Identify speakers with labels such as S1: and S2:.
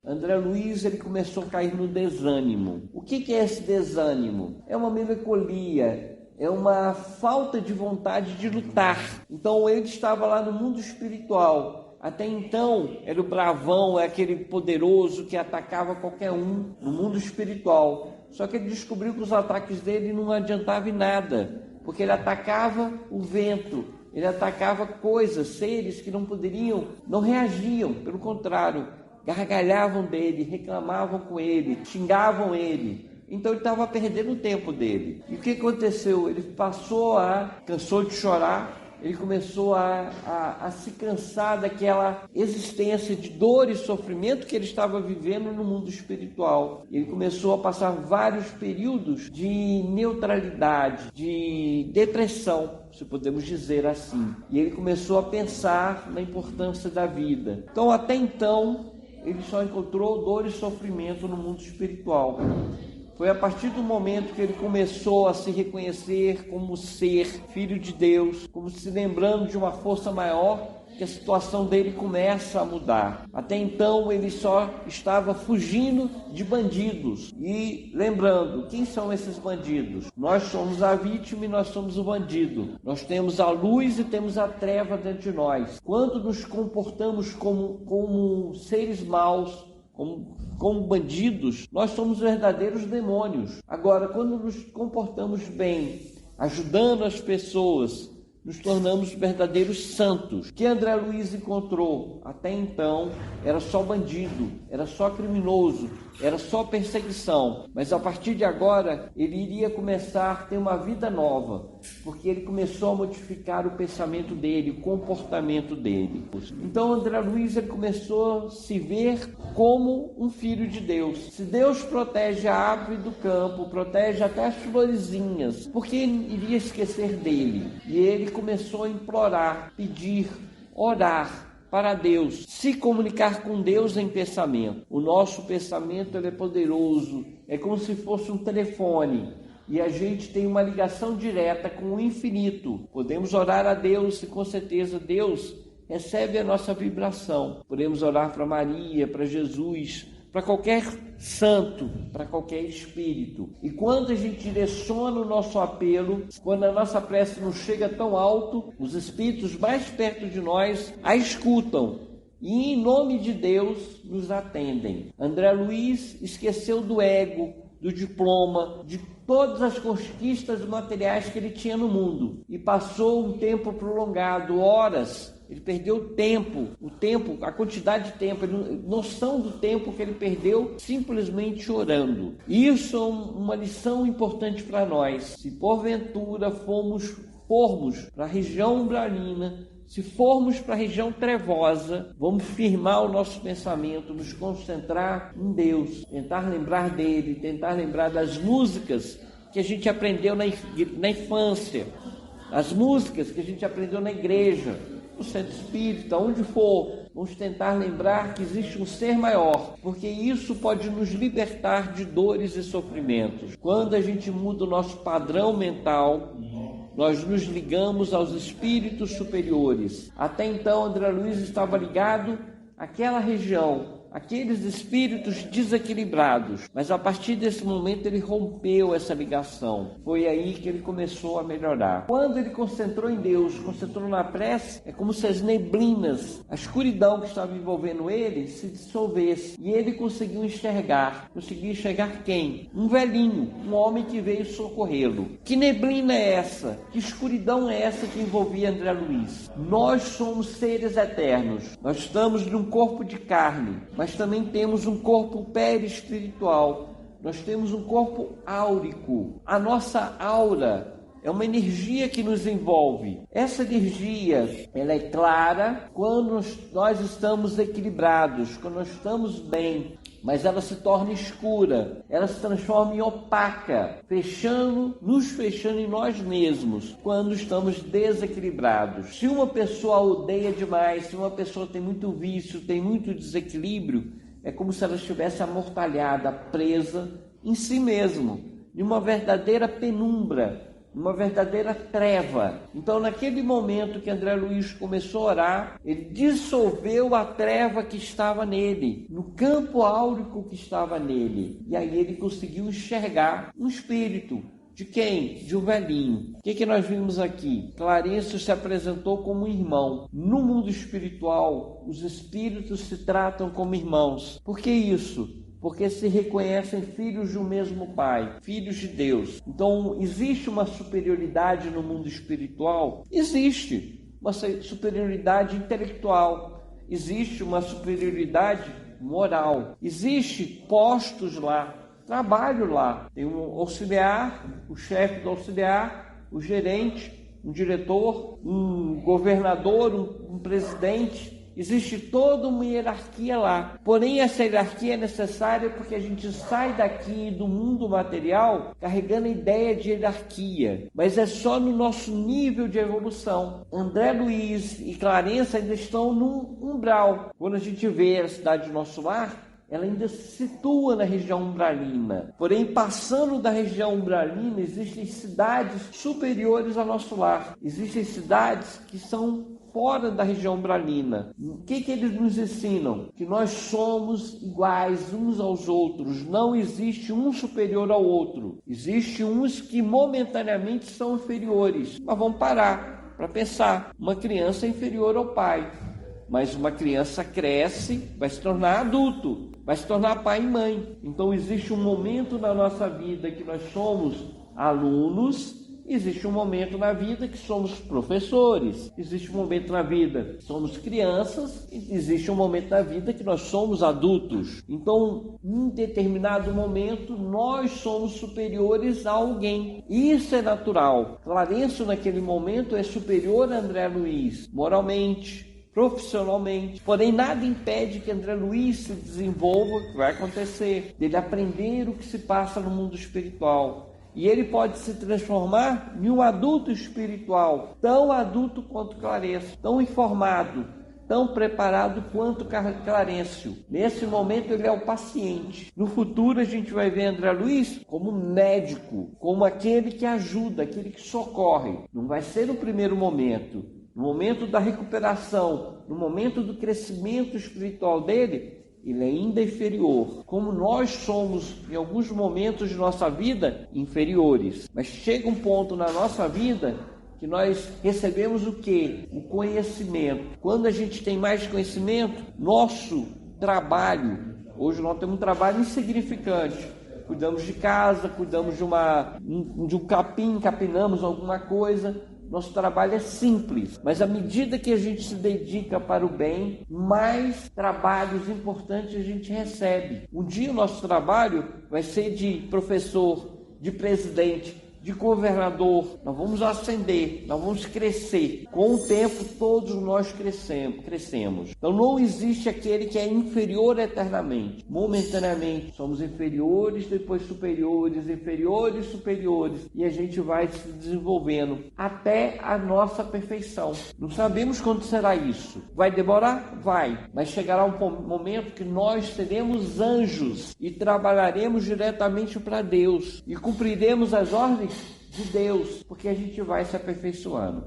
S1: André Luiz ele começou a cair no desânimo. O que é esse desânimo? É uma melancolia, é uma falta de vontade de lutar. Então ele estava lá no mundo espiritual. Até então era o bravão, é aquele poderoso que atacava qualquer um no mundo espiritual. Só que ele descobriu que os ataques dele não adiantavam em nada, porque ele atacava o vento, ele atacava coisas, seres que não reagiam, pelo contrário, gargalhavam dele, reclamavam com ele, xingavam ele. Então ele estava perdendo o tempo dele. E o que aconteceu? Ele cansou de chorar, ele começou a se cansar daquela existência de dor e sofrimento que ele estava vivendo no mundo espiritual. Ele começou a passar vários períodos de neutralidade, de depressão, se podemos dizer assim. E ele começou a pensar na importância da vida. Então, até então, ele só encontrou dor e sofrimento no mundo espiritual. Foi a partir do momento que ele começou a se reconhecer como ser filho de Deus, como se lembrando de uma força maior, que a situação dele começa a mudar. Até então ele só estava fugindo de bandidos. E lembrando, quem são esses bandidos? Nós somos a vítima e nós somos o bandido. Nós temos a luz e temos a treva dentro de nós. Quando nos comportamos como seres maus, como bandidos, nós somos verdadeiros demônios. Agora, quando nos comportamos bem, ajudando as pessoas, nos tornamos verdadeiros santos. O que André Luiz encontrou até então era só bandido, era só criminoso, era só perseguição. Mas a partir de agora, ele iria começar a ter uma vida nova, porque ele começou a modificar o pensamento dele, o comportamento dele. Então André Luiz ele começou a se ver como um filho de Deus. Se Deus protege a árvore do campo, protege até as florezinhas, por que iria esquecer dele? E ele começou a implorar, pedir, orar para Deus, se comunicar com Deus em pensamento. O nosso pensamento ele é poderoso, é como se fosse um telefone, e a gente tem uma ligação direta com o infinito. Podemos orar a Deus e com certeza Deus recebe a nossa vibração. Podemos orar para Maria, para Jesus, para qualquer santo, para qualquer espírito. E quando a gente direciona o nosso apelo, quando a nossa prece não chega tão alto, os espíritos mais perto de nós a escutam e em nome de Deus nos atendem. André Luiz esqueceu do ego, do diploma, de todas as conquistas materiais que ele tinha no mundo e passou um tempo prolongado, horas. Ele perdeu o tempo, a quantidade de tempo, noção do tempo que ele perdeu simplesmente orando. Isso é uma lição importante para nós. Se porventura formos para a região umbralina, se formos para a região trevosa, vamos firmar o nosso pensamento, nos concentrar em Deus, tentar lembrar dele, tentar lembrar das músicas que a gente aprendeu na infância, as músicas que a gente aprendeu na igreja, no centro espírita, onde for, vamos tentar lembrar que existe um ser maior, porque isso pode nos libertar de dores e sofrimentos. Quando a gente muda o nosso padrão mental, nós nos ligamos aos espíritos superiores. Até então, André Luiz estava ligado àquela região, aqueles espíritos desequilibrados, mas a partir desse momento ele rompeu essa ligação. Foi aí que ele começou a melhorar. Quando ele concentrou em Deus, concentrou na prece, é como se as neblinas, a escuridão que estava envolvendo ele se dissolvesse e ele conseguiu enxergar. Conseguiu enxergar quem? Um velhinho, um homem que veio socorrê-lo. Que neblina é essa? Que escuridão é essa que envolvia André Luiz? Nós somos seres eternos. Nós estamos num corpo de carne, mas também temos um corpo perispiritual, nós temos um corpo áurico. A nossa aura é uma energia que nos envolve. Essa energia, ela é clara quando nós estamos equilibrados, quando nós estamos bem, mas ela se torna escura, ela se transforma em opaca, nos fechando em nós mesmos, quando estamos desequilibrados. Se uma pessoa odeia demais, se uma pessoa tem muito vício, tem muito desequilíbrio, é como se ela estivesse amortalhada, presa em si mesmo, em uma verdadeira penumbra, uma verdadeira treva. Então, naquele momento que André Luiz começou a orar, ele dissolveu a treva que estava nele, no campo áurico que estava nele. E aí ele conseguiu enxergar um espírito. De quem? De um velhinho. O que nós vimos aqui? Clarencio se apresentou como irmão. No mundo espiritual, os espíritos se tratam como irmãos. Por que isso? Porque se reconhecem filhos de um mesmo Pai, filhos de Deus. Então, existe uma superioridade no mundo espiritual? Existe uma superioridade intelectual, existe uma superioridade moral, existe postos lá, trabalho lá. Tem um auxiliar, o chefe do auxiliar, o gerente, um diretor, um governador, um presidente. Existe toda uma hierarquia lá. Porém, essa hierarquia é necessária porque a gente sai daqui do mundo material carregando a ideia de hierarquia. Mas é só no nosso nível de evolução. André Luiz e Clarencio ainda estão num umbral. Quando a gente vê a cidade do nosso lar, ela ainda se situa na região umbralina. Porém, passando da região umbralina, existem cidades superiores ao nosso lar. Existem cidades que são fora da região umbralina. O que eles nos ensinam? Que nós somos iguais uns aos outros. Não existe um superior ao outro. Existem uns que momentaneamente são inferiores. Mas vamos parar para pensar. Uma criança é inferior ao pai. Mas uma criança cresce, vai se tornar adulto, vai se tornar pai e mãe. Então existe um momento na nossa vida que nós somos alunos, existe um momento na vida que somos professores, existe um momento na vida que somos crianças, e existe um momento na vida que nós somos adultos. Então, em determinado momento, nós somos superiores a alguém. Isso é natural. Clarencio, naquele momento, é superior a André Luiz, moralmente, profissionalmente. Porém, nada impede que André Luiz se desenvolva, que vai acontecer, dele aprender o que se passa no mundo espiritual. E ele pode se transformar em um adulto espiritual, tão adulto quanto Clarencio, tão informado, tão preparado quanto Clarencio. Nesse momento ele é o paciente. No futuro a gente vai ver André Luiz como médico, como aquele que ajuda, aquele que socorre. Não vai ser no primeiro momento. No momento da recuperação, no momento do crescimento espiritual dele, ele é ainda inferior. Como nós somos, em alguns momentos de nossa vida, inferiores. Mas chega um ponto na nossa vida que nós recebemos o quê? O conhecimento. Quando a gente tem mais conhecimento, nosso trabalho, hoje nós temos um trabalho insignificante. Cuidamos de casa, cuidamos de um capim, capinamos alguma coisa. Nosso trabalho é simples, mas à medida que a gente se dedica para o bem, mais trabalhos importantes a gente recebe. Um dia o nosso trabalho vai ser de professor, de presidente, de governador. Nós vamos ascender, nós vamos crescer. Com o tempo todos nós crescemos. Então não existe aquele que é inferior eternamente. Momentaneamente somos inferiores, depois superiores, inferiores, superiores. E a gente vai se desenvolvendo até a nossa perfeição. Não sabemos quando será isso. Vai demorar? Vai. Mas chegará um momento que nós seremos anjos e trabalharemos diretamente para Deus. E cumpriremos as ordens de Deus, porque a gente vai se aperfeiçoando.